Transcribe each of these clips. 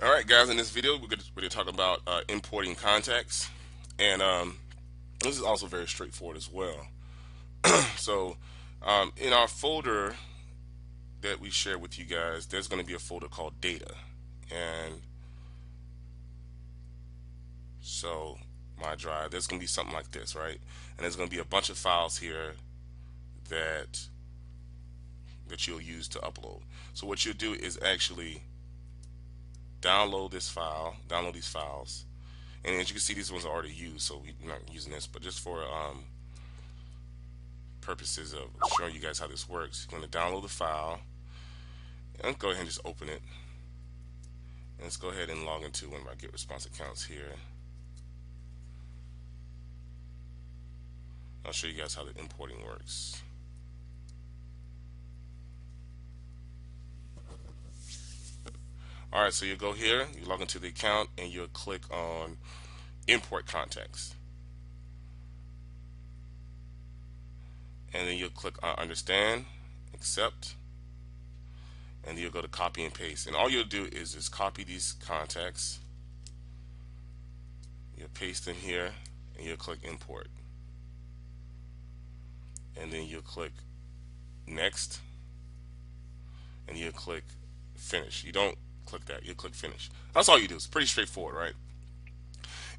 All right, guys. In this video, we're going to talk about importing contacts, and this is also very straightforward as well. So, in our folder that we share with you guys, there's going to be a folder called Data, and so my drive, there's going to be something like this, right? And there's going to be a bunch of files here that you'll use to upload. So what you'll do is actually download this file, download these files, and as you can see, these ones are already used, so we're not using this, but just for purposes of showing you guys how this works, you're going to download the file and go ahead and just open it. And let's go ahead and log into one of my GetResponse accounts here. I'll show you guys how the importing works. Alright, so you go here, you log into the account, and you'll click on Import Contacts. And then you'll click on Understand, Accept, and then you'll go to Copy and Paste. And all you'll do is just copy these contacts, you'll paste them here, and you'll click Import. And then you'll click Next, and you'll click Finish. You don't click that, you click Finish. That's all you do. It's pretty straightforward, right?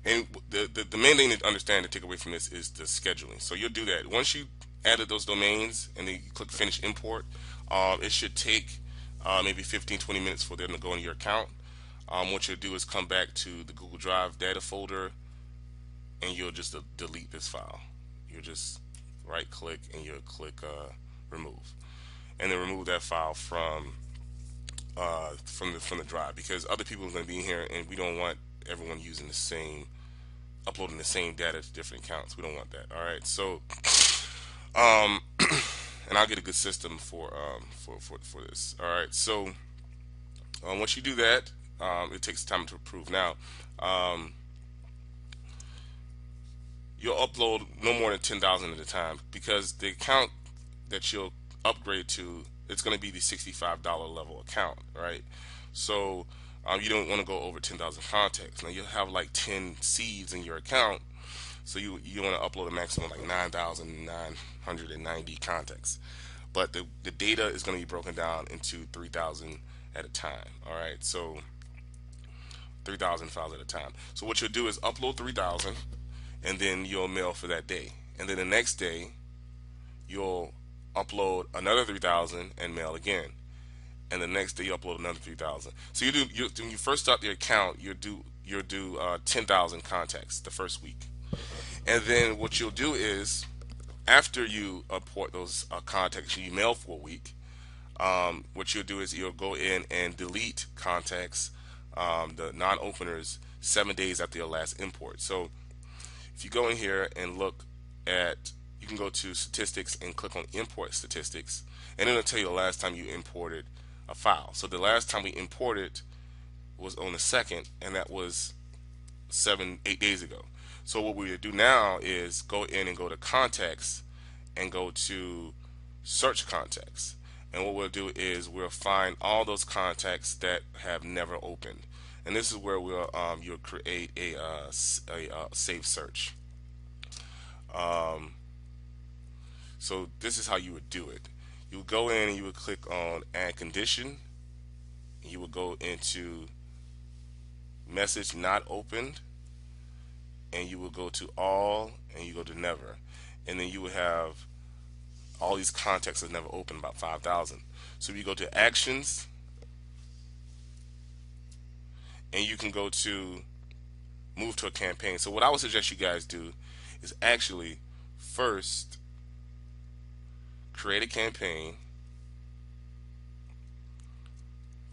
And the main thing to understand to take away from this is the scheduling. So you'll do that once you added those domains, and then you click Finish Import. It should take maybe 15-20 minutes for them to go into your account. What you'll do is come back to the Google Drive data folder, and you'll just delete this file. You'll just right click and you'll click remove, and then remove that file from the drive, because other people are going to be in here, and we don't want everyone using the same, uploading the same data to different accounts. We don't want that. All right, so and I'll get a good system for this. All right, so once you do that, it takes time to approve. Now, you'll upload no more than 10,000 at a time, because the account that you'll upgrade to, it's going to be the $65 level account, right? So you don't want to go over 10,000 contacts. Now you'll have like 10 seeds in your account, so you want to upload a maximum like 9,990 contacts. But the data is going to be broken down into 3,000 at a time. All right, so 3,000 files at a time. So what you'll do is upload 3,000, and then you'll mail for that day. And then the next day, you'll upload another 3,000 and mail again. And the next day you upload another 3,000. So when you first start your account, you'll do 10,000 contacts the first week. And then what you'll do is, after you import those contacts you mail for a week, what you'll do is you'll go in and delete contacts, the non-openers, 7 days after your last import. So if you go in here and look at, you can go to statistics and click on import statistics, and it'll tell you the last time you imported a file. So the last time we imported was on the 2nd, and that was 8 days ago. So what we do now is go in and go to contacts and go to search contacts. And what we'll do is we'll find all those contacts that have never opened. And this is where you'll create a save search. So this is how you would do it. You would go in and you would click on add condition. You would go into message not opened, and you will go to all, and you go to never, and then you will have all these contacts that never opened, about 5,000. So you go to actions, and you can go to move to a campaign. So what I would suggest you guys do is actually first create a campaign,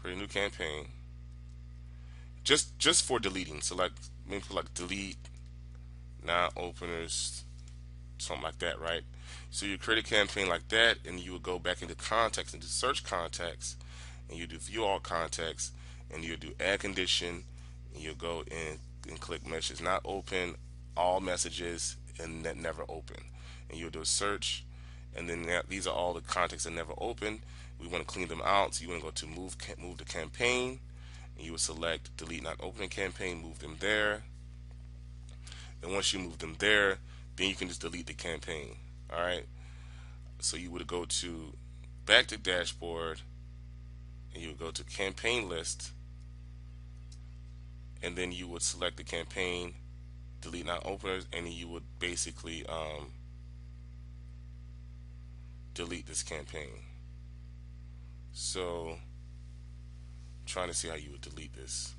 create a new campaign, just for deleting. So like maybe like delete non-openers, something like that, right? So you create a campaign like that, and you would go back into contacts, into search contacts, and you do view all contacts, and you do add condition, and you'll go in and click message not open, all messages, and that never open, and you'll do a search, and then these are all the contacts that never open. We want to clean them out, so you want to go to move the campaign, and you would select delete not opening campaign, move them there. And once you move them there, then you can just delete the campaign. All right. So you would go to back to dashboard, and you would go to campaign list, and then you would select the campaign, delete not openers, and then you would basically delete this campaign. So, I'm trying to see how you would delete this.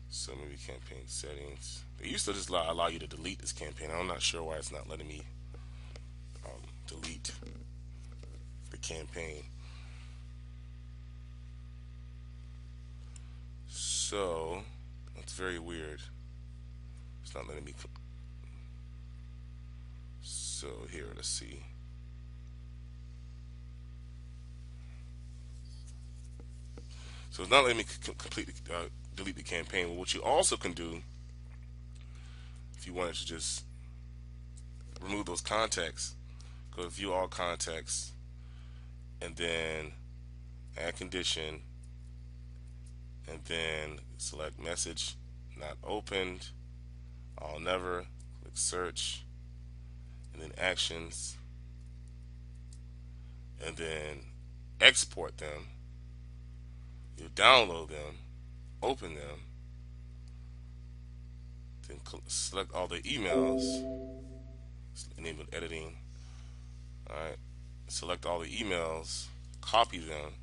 So maybe campaign settings. They used to just allow you to delete this campaign. I'm not sure why it's not letting me delete the campaign. So that's very weird. It's not letting me. So here, let's see. So it's not letting me completely delete the campaign. Well, what you also can do, if you wanted to just remove those contacts, go to view all contacts, and then add condition, and then select message not opened, all never, click search, and then actions, and then export them. You download them, open them, then select all the emails, enable editing. All right, select all the emails, copy them,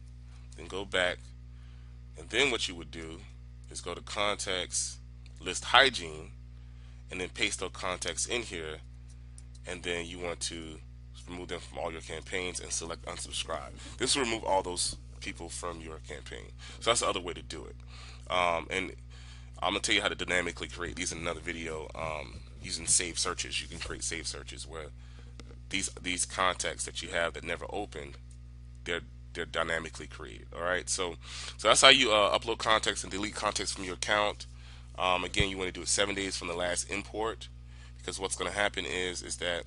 then go back, and then what you would do is go to contacts, list hygiene, and then paste those contacts in here, and then you want to remove them from all your campaigns and select unsubscribe. This will remove all those people from your campaign. So that's the other way to do it. And I'm gonna tell you how to dynamically create these in another video. Using saved searches, you can create saved searches where these contacts that you have that never opened, they're dynamically created. All right, so that's how you upload contacts and delete contacts from your account. Again, you want to do it 7 days from the last import, because what's going to happen is that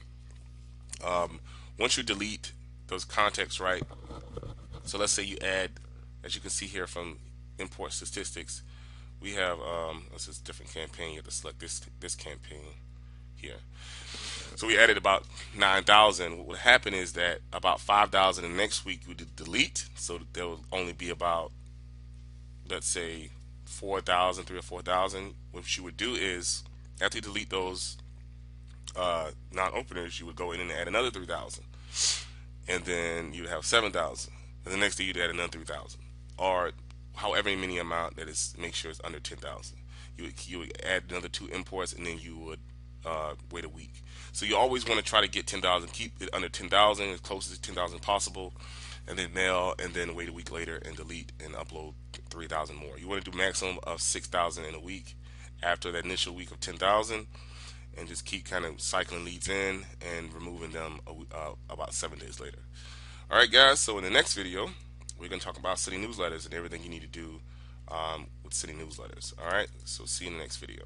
once you delete those contacts, right? So let's say you add, as you can see here from import statistics, we have this is a different campaign. You have to select this campaign here. So we added about 9,000. What would happen is that about 5,000 the next week we did delete. So there will only be about, let's say, 4,000, 3 or 4,000. What you would do is after you delete those non-openers, you would go in and add another 3,000, and then you'd have 7,000. And the next day you'd add another 3,000, or however many amount that is. Make sure it's under 10,000. You would add another 2 imports, and then you would wait a week. So you always want to try to get 10,000, keep it under 10,000, as close to 10,000 possible, and then mail, and then wait a week later and delete and upload 3,000 more. You want to do maximum of 6,000 in a week after that initial week of 10,000, and just keep kind of cycling leads in and removing them about 7 days later. All right, guys. So in the next video, we're going to talk about sending newsletters and everything you need to do with sending newsletters. All right. So see you in the next video.